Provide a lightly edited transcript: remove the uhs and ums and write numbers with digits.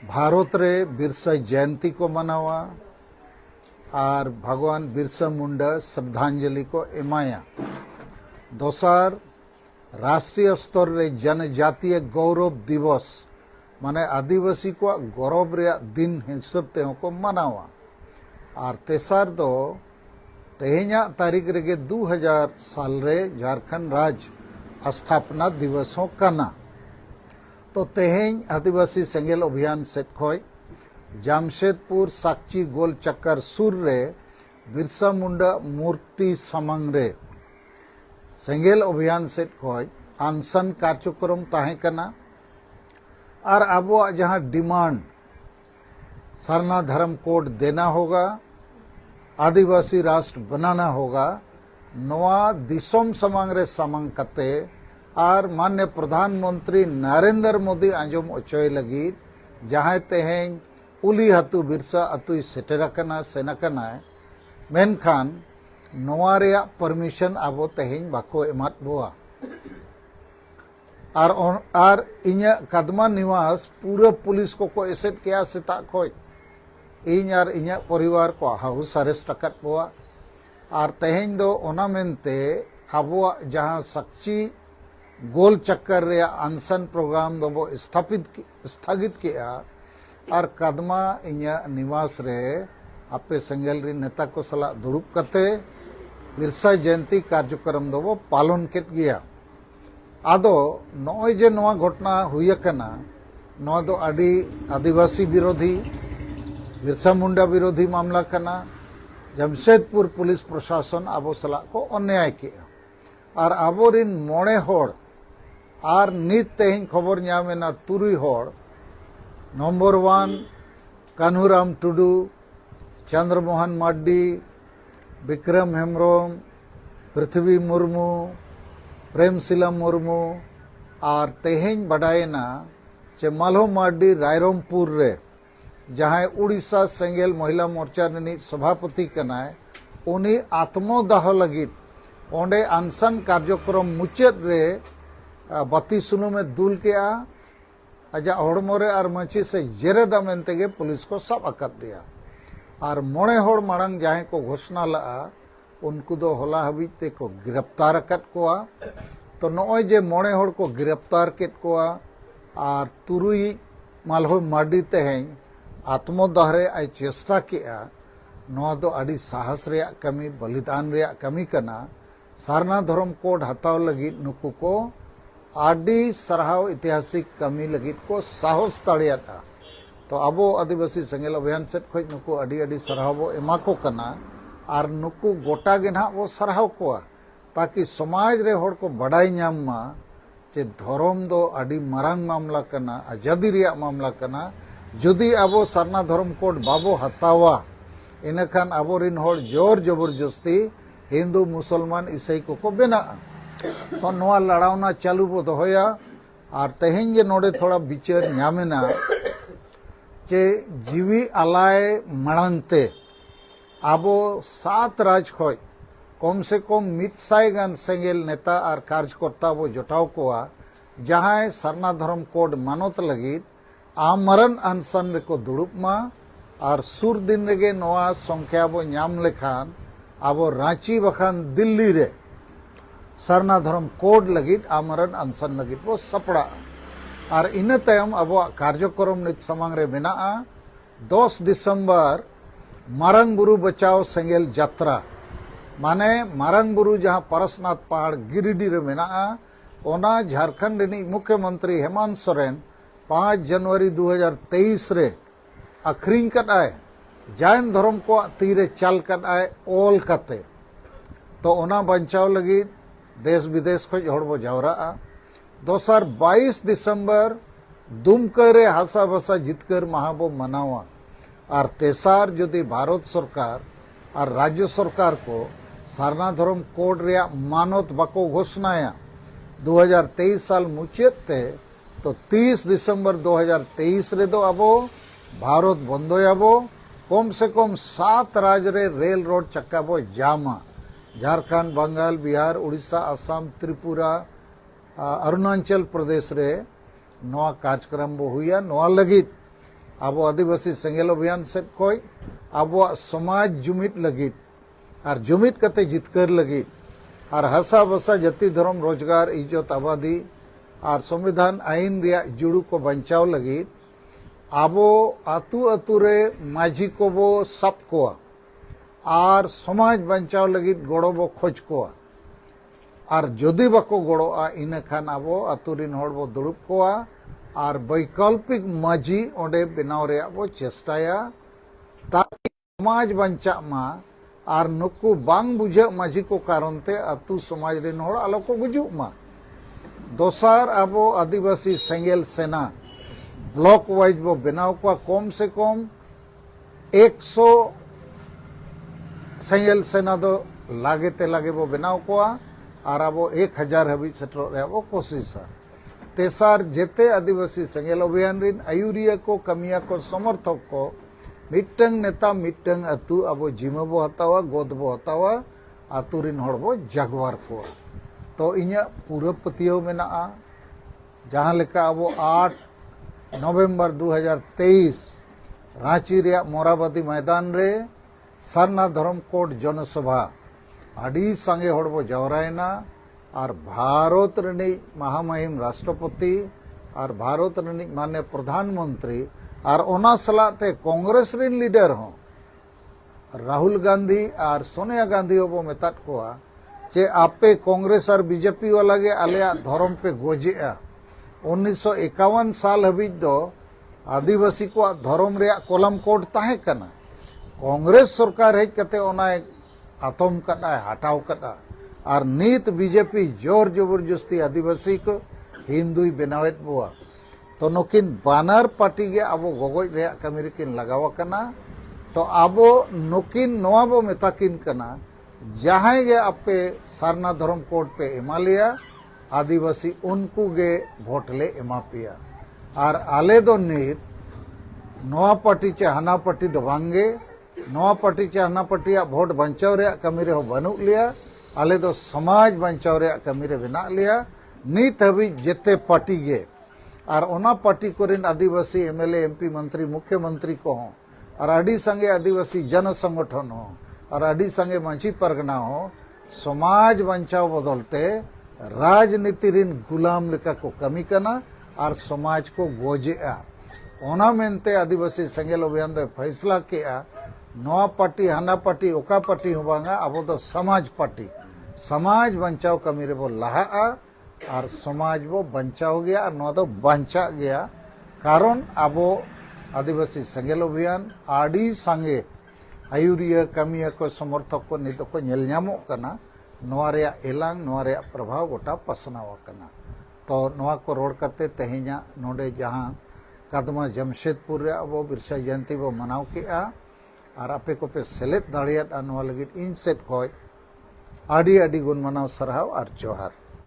भारत रे बिरसा जयंती को मनावा और भगवान बिरसा मुंडा श्रद्धांजलि को एमाया। दोसार राष्ट्रीय स्तर रे जनजातीय गौरव दिवस माने आदिवासी को गौरव रे दिन हिसाब ते को मनावा। और तेसार दो तेहेኛ तारीख रे 2000 साल रे झारखंड राज्य स्थापना दिवस हो कना। तो तेहेñ आदिवासी सेंगेल अभियान सेट खोय जामशेदपुर साक्षी गोल चक्कर सुर रे बिरसा मुंडा मूर्ति समंग रे सेंगेल अभियान सेट खोय अनशन कार्यक्रम ताहे कना। और अब जहाँ डिमांड सरना धर्म कोड देना होगा, आदिवासी राष्ट्र बनाना होगा, नवा दिसोम समांग रे समांग कते और मान्य प्रधानमंत्री नरेंद्र मोदी आंजम अचोय लगी जहाँ तेहेñ उली हतु बिरसा अतु सेटेरकना सेनकना मेनखान नवा रेया परमिशन आबो तेहेñ बाको एमात बोआ। और इन्या कदमा निवास पूरा पुलिस को एसेट किया सेता खोय इन और इन्या परिवार को हाउस अरेस्ट रकत बोआ। और तेहेñ दो ओना मेनते आबो जहाँ साक्षी गोल चक्कर रे अनशन प्रोग्राम दो स्थगित किया और कदमा इन्या निवास रे आपे सेंगेल री नेता को सला दुड़ुब कते बिरसा जयंती कार्यक्रम दो पालन केट गया। आदो नॉय जे नवा घटना हुई कना नवा दो आदि आदिवासी विरोधी बिरसा मुंडा विरोधी मामला कना। जमशेदपुर पुलिस प्रशासन आबो सला को अन्याय किया और आबोरिन मोड़े होड़ और नित तेहेñ खबर नामेना तुरुई होड़ नंबर 1 कान्हूराम टुडू, चंद्रमोहन माड्डी, विक्रम हेम्ब्रम, पृथ्वी मुर्मू, प्रेमशिला मुर्मू और तेहेñ बडायना चे माल्हो माड्डी रायरमपुर रे जहाँ उड़ीसा सेंगेल महिला मोर्चा रिनी सभापति कनाय उनी आत्मदाह लगित ओंडे अनशन कार्यक्रम मुचाद रे बत्ती सुनु में दुल के अजा हड़मोरे और मची से जेरेदा मेनते पुलिस को सब अकत दिया। और मोड़े होड़ मांग जहाँ को घोषणा लगा उनको दो होला हबीते को गिरफ्तार अकत कोआ। तो नॉय जे मोड़े होड़ को गिरफ्तार केट कोआ और तुरुई माल्हो माडी तेहेñ आत्मदाह रे आई चेष्टा किया नवा दो आदि साहस रे कमी बलिदान रे कमी कना। सारना धर्म कोड हताव लगी नुकु को आदि सरहाव ऐतिहासिक कमी लगी को साहस ताड़िया था। तो अबो आदिवासी सेंगेल अभियान सेट खोज नुकु आदि आदि सरहाव एमा को कना और नुकु गोटा गे ना वो सरहाव को ताकि समाज रे होड़ को बड़ाई नाम मा जे धर्म दो आदि मारांग मामला कना आजादी रिया मामला कना। जुदी अबो सरना धर्म कोड बाबो हतावा इनखान आबोरिन होड़ जोर जबरदस्ती हिंदू मुसलमान ईसाई को बेना। तो नवा लड़ावना चालू बो दोया और तेहेñ जे नोडे थोड़ा विचार नामेना जे जीवी आलाय मांगते आबो 7 राज खोज कम से कम 100 गान सेंगेल नेता और कार्यकर्ता वो जोटाव कोआ जहाँ सरना धर्म कोड मानत लगी आमरण अनशन रे को दुड़ुब मा। और सुर दिन रेगे नवा संख्या बो नाम लेखान आबो रांची बखान दिल्ली रे सरना धर्म कोड लगी आमरण अनशन लगी वो सपड़ा। और इन तयम अब कार्यक्रम नित समांग रे मेना 10 दिसंबर मारंग बुरु बचाओ सेंगेल यात्रा माने मारंग बुरु जहाँ परसनाथ पहाड़ गिरिडीह रे मेना ओना झारखंड री मुख्यमंत्री हेमंत सोरेन 5 जनवरी 2023 रे अखरीन कद आए जैन धर्म को तीरे चल कद आए ओल कते। तो ओना बचाव लगी देश विदेश खोज हड़बो जावरा। दोसर 22 दिसंबर दुमकरे हासा भसा जितकर महाबो मनावा। और तेसार यदि भारत सरकार और राज्य सरकार को सरना धर्म कोड रे मानत बाको घोषणाया 2023 साल मुचाद ते तो 30 दिसंबर 2023 रे दो अबो भारत बंदोयाबो कम से कम 7 राज्य रे रेल रोड चक्का बो जामा। झारखंड, बंगाल, बिहार, उड़ीसा, आसाम, त्रिपुरा, अरुणाचल प्रदेश रे नवा कार्यक्रम बो हुआ नवा लगी आबो आदिवासी सेंगेल अभियान सेट खोय आबो समाज जुमित लगित और जुमित कते जितकर लगित और हसा बसा जाति धर्म रोजगार इज्जत आबादी और संविधान आईन रिया जुड़ू को बचाव लगित आबो आतु आतु रे माझी को बो सब कोआ और समाज बचाव लगित गड़ो बो खोज कोआ और जदि बाको गड़ोआ इन खान आबो आतु रिन होड़ बो दुड़ुब कोआ और वैकल्पिक माझी ओंडे बनाव रे बो चेष्टाया ताकि समाज बंचा मा और नुकु बांग बुझे माझी को कारण ते आतु समाज रिन होड़ आलो को गुजुग मा दोसार आबो आदिवासी सेंगेल सेना ब्लॉक वाइज बो बनाव को कम से कम 100 सेंगेल सेना दो लागे ते लागे बो बनाव को और आबो 1000 हबी सेटलो रे बो कोशिश तेसार जेते आदिवासी सेंगेल अभियान रिन आयुरिया को कमिया को समर्थक को मिटंग नेता मिटंग अतु आबो जिमा बो हतावा गोद बो हतावा आतु रिन होड़ बो जागवार को तो इन्या पूरा पतियो में ना जहाँ लेका आबो 8 नवंबर 2023 रांची रे मोराबादी मैदान रे सारना धर्म कोड जनसभा आड़ी संगे होड़ बो जवरायना और भारत रनी महामहिम राष्ट्रपति और भारत रनी माननीय प्रधानमंत्री और ओना सलाते कांग्रेस रिन लीडर हो राहुल गांधी और सोनिया गांधी बो मेतात कोआ जे आपे कांग्रेस और बीजेपी वाला गे आलिया धर्म पे गोजेआ 1951 साल हबी दो आदिवासी को धर्म रे कलम कोड ताहे कना कांग्रेस सरकार हेज कते ओना आतम कटा हटाव कटा और नीत बीजेपी जोर जबरदस्ती आदिवासी को हिंदुई बनावेत बुआ तो नुकिन बानर पार्टी गे आबो गगोज रे कमी रेकिन लगावा कना तो आबो नुकिन नोआ बो मेताकिन कना जहां गे आपे सारना धर्म कोड पे एमालिया आदिवासी उनको गे वोट ले एमा पिया और आले दो नीत नोआ पार्टी चे हना पार्टी दो बांगे नोआ पार्टी चे हना पार्टी वोट बंचाव रे कमी रे हो बनू लिया आले दो समाज बंचाव रे कमी रे बना लिया नीत हबी जेते पार्टी गे और ओना पार्टी कोरिन आदिवासी एमएलए एमपी मंत्री मुख्यमंत्री को हो और आड़ी संगे आदिवासी जन संगठन हो और आड़ी संगे मंची परगना हो समाज बंचाव बदलते राजनीति रिन गुलाम लेका को कमी करना और समाज को गोजेआ ओना मेनते आदिवासी सेंगेल अभियान दो फैसला किया नोआ पार्टी हाना पार्टी ओका पार्टी हो बांगा अब दो समाज पार्टी समाज बंचाव कमी रे बो लहा और समाज बो बंचाव गया और नोआ दो बंचा गया कारण अब आदिवासी सेंगेल अभियान आड़ी संगे आयुरिया कमिया को समर्थक को नित को नेल ᱧᱟᱢᱚᱜ कना नोआ रे एलांग नोआ रे प्रभाव गोटा पसनाव कना तो नोआ को रोड करते तेहेኛ नोडे जहां कदमा जमशेदपुर रे अब बिरसा जयंती बो मनाव केआ और आपे को पे सेलेद दाड़ियात नोआ लगित इन सेट खोय आडी आडी गुण मनाव सरहाव और जोहार।